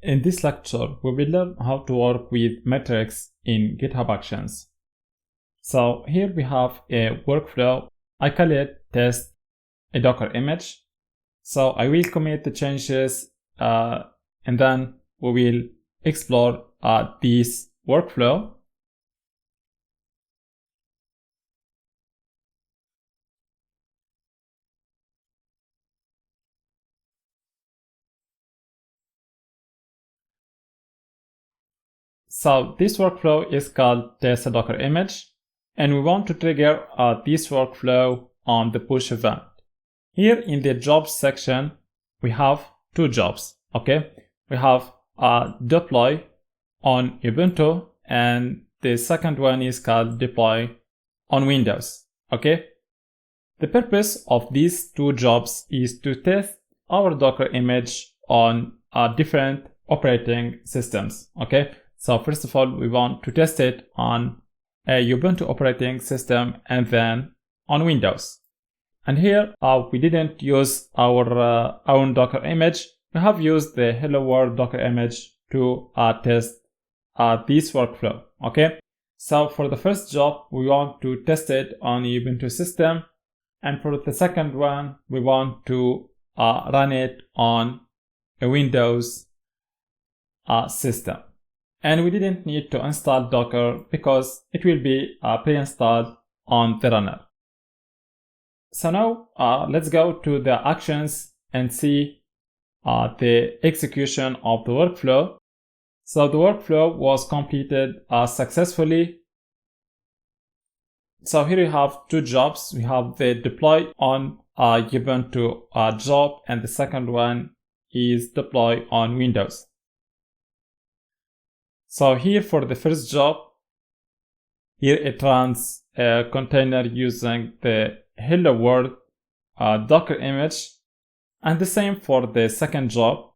In this lecture, we will learn how to work with metrics in GitHub Actions. So here we have a workflow. I call it test a Docker image. So I will commit the changes and then we will explore this workflow. So this workflow is called test a Docker image, and we want to trigger this workflow on the push event. Here in the jobs section, we have two jobs. Okay, we have deploy on Ubuntu, and the second one is called deploy on Windows. Okay, the purpose of these two jobs is to test our Docker image on different operating systems. Okay, so first of all, we want to test it on a Ubuntu operating system and then on Windows. And here we didn't use our own Docker image. We have used the Hello World Docker image to test this workflow. Okay, so for the first job, we want to test it on a Ubuntu system, and for the second one, we want to run it on a Windows system. And we didn't need to install Docker because it will be pre-installed on the runner. So now let's go to the actions and see the execution of the workflow. So the workflow was completed successfully. So here we have two jobs. We have the deploy on Ubuntu job, and the second one is deploy on Windows. So here for the first job, here it runs a container using the Hello World Docker image, and the same for the second job.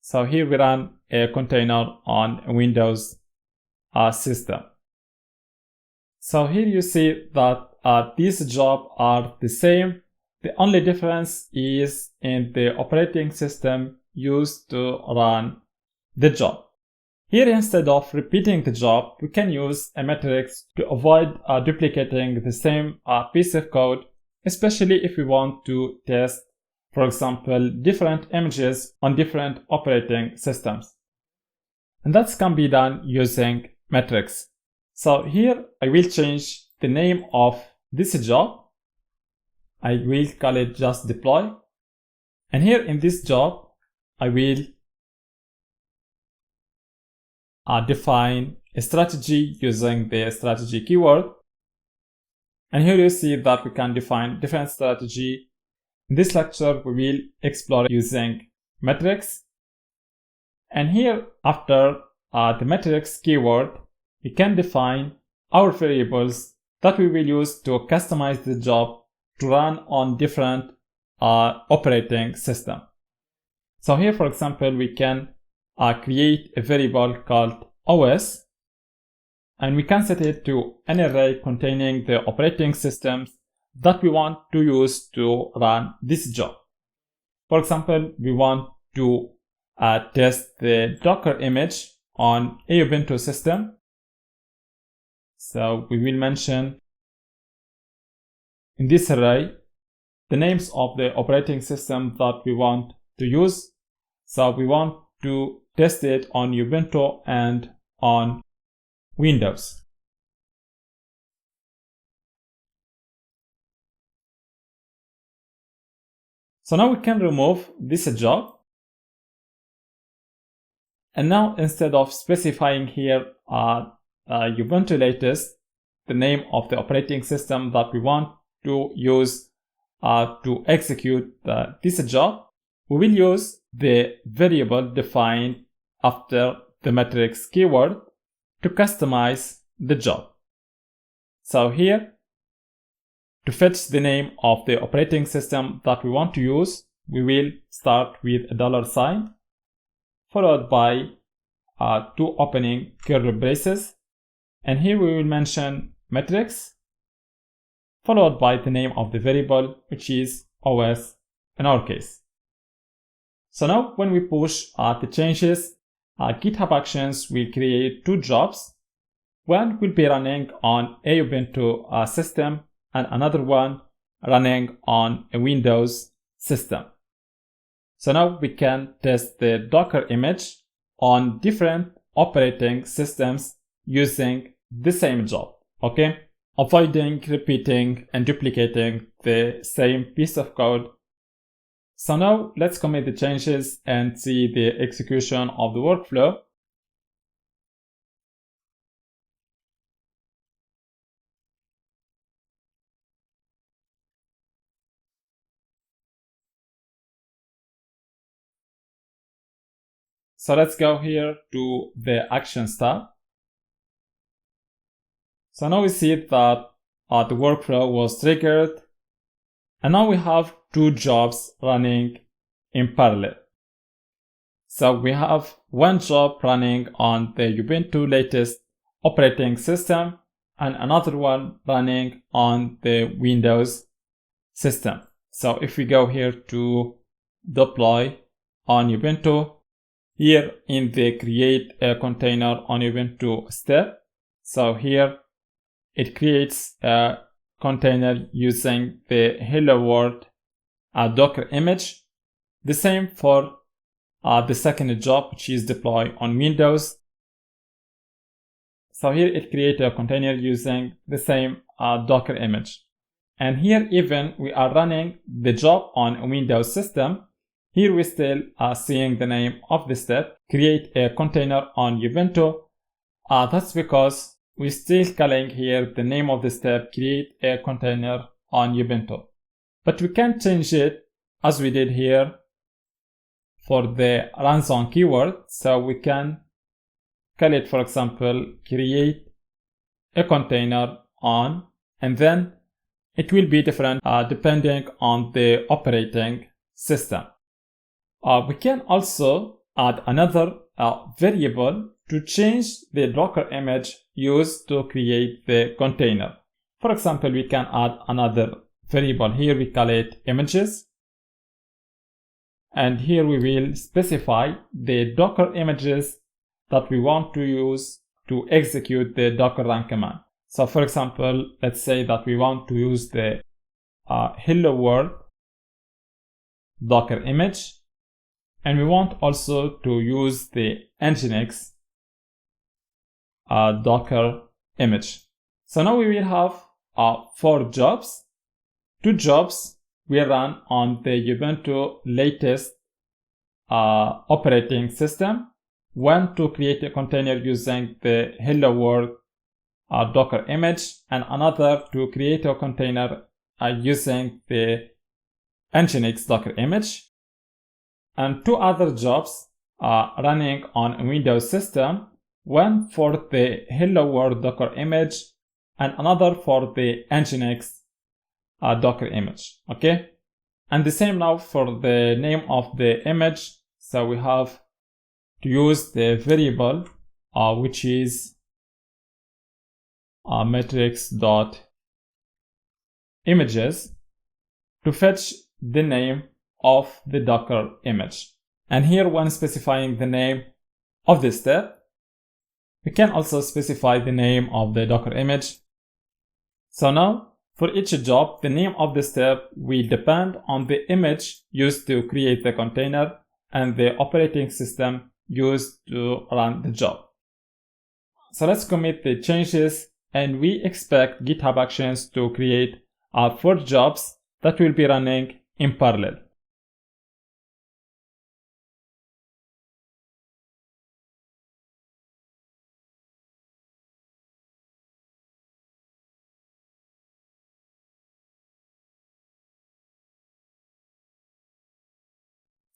So here we run a container on a Windows system. So here you see that these jobs are the same. The only difference is in the operating system used to run the job. Here, instead of repeating the job, we can use a matrix to avoid duplicating the same piece of code, especially if we want to test, for example, different images on different operating systems. And that can be done using matrix. So here, I will change the name of this job. I will call it just deploy. And here in this job, I will define a strategy using the strategy keyword. And here you see that we can define different strategy. In this lecture, we will explore using metrics. And here, after the metrics keyword, we can define our variables that we will use to customize the job to run on different operating system. So here, for example, we can create a variable called OS, and we can set it to an array containing the operating systems that we want to use to run this job. For example, we want to test the Docker image on a Ubuntu system. So we will mention in this array the names of the operating system that we want to use. So we want to test it on Ubuntu and on Windows. So now we can remove this job. And now, instead of specifying here Ubuntu latest, the name of the operating system that we want to use to execute this job, we will use the variable defined after the matrix keyword to customize the job. So here, to fetch the name of the operating system that we want to use, we will start with a $, followed by two opening curly braces. And here we will mention matrix, followed by the name of the variable, which is OS in our case. So now when we push the changes, GitHub Actions will create 2 jobs. One will be running on a Ubuntu system and another one running on a Windows system. So now we can test the Docker image on different operating systems using the same job, okay? Avoiding repeating and duplicating the same piece of code. So now let's commit the changes and see the execution of the workflow. So let's go here to the Actions tab. So now we see that the workflow was triggered, and now we have 2 jobs running in parallel. So we have one job running on the Ubuntu latest operating system and another one running on the Windows system. So if we go here to deploy on Ubuntu, here in the create a container on Ubuntu step, so here it creates a container using the hello world Docker image. The same for the second job, which is deploy on Windows. So here it creates a container using the same Docker image. And here even we are running the job on a Windows system. Here we still are seeing the name of the step, create a container on Ubuntu. That's because we're still calling here the name of the step, create a container on Ubuntu. But we can change it as we did here for the runs on keyword. So we can call it, for example, create a container on, and then it will be different depending on the operating system. We can also add another variable to change the Docker image used to create the container. For example, we can add another variable here, we call it images. And here we will specify the Docker images that we want to use to execute the Docker run command. So for example, let's say that we want to use the hello world Docker image, and we want also to use the Nginx Docker image. So now we will have 4 jobs. 2 jobs will run on the Ubuntu latest operating system. One to create a container using the hello world Docker image, and another to create a container using the Nginx Docker image. And 2 other jobs running on a Windows system, one for the hello world Docker image and another for the Nginx Docker image. Okay, and the same now for the name of the image. So we have to use the variable which is metrics.images to fetch the name of the Docker image. And here, when specifying the name of the step, we can also specify the name of the Docker image. So now, for each job, the name of the step will depend on the image used to create the container and the operating system used to run the job. So let's commit the changes, and we expect GitHub Actions to create 4 jobs that will be running in parallel.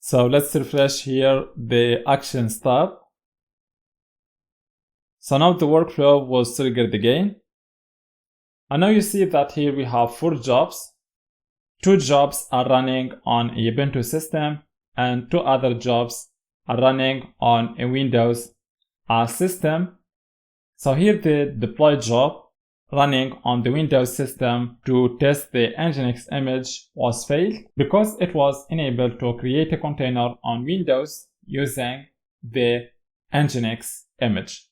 So let's refresh here the Actions tab. So now the workflow was triggered again. And now you see that here we have 4 jobs. 2 jobs are running on a Ubuntu system, and 2 other jobs are running on a Windows system. So here the deploy job running on the Windows system to test the Nginx image was failed because it was unable to create a container on Windows using the Nginx image.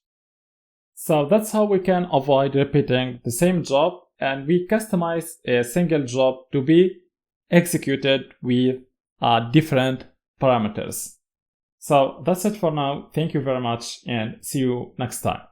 So that's how we can avoid repeating the same job, and we customize a single job to be executed with different parameters. So that's it for now. Thank you very much and see you next time.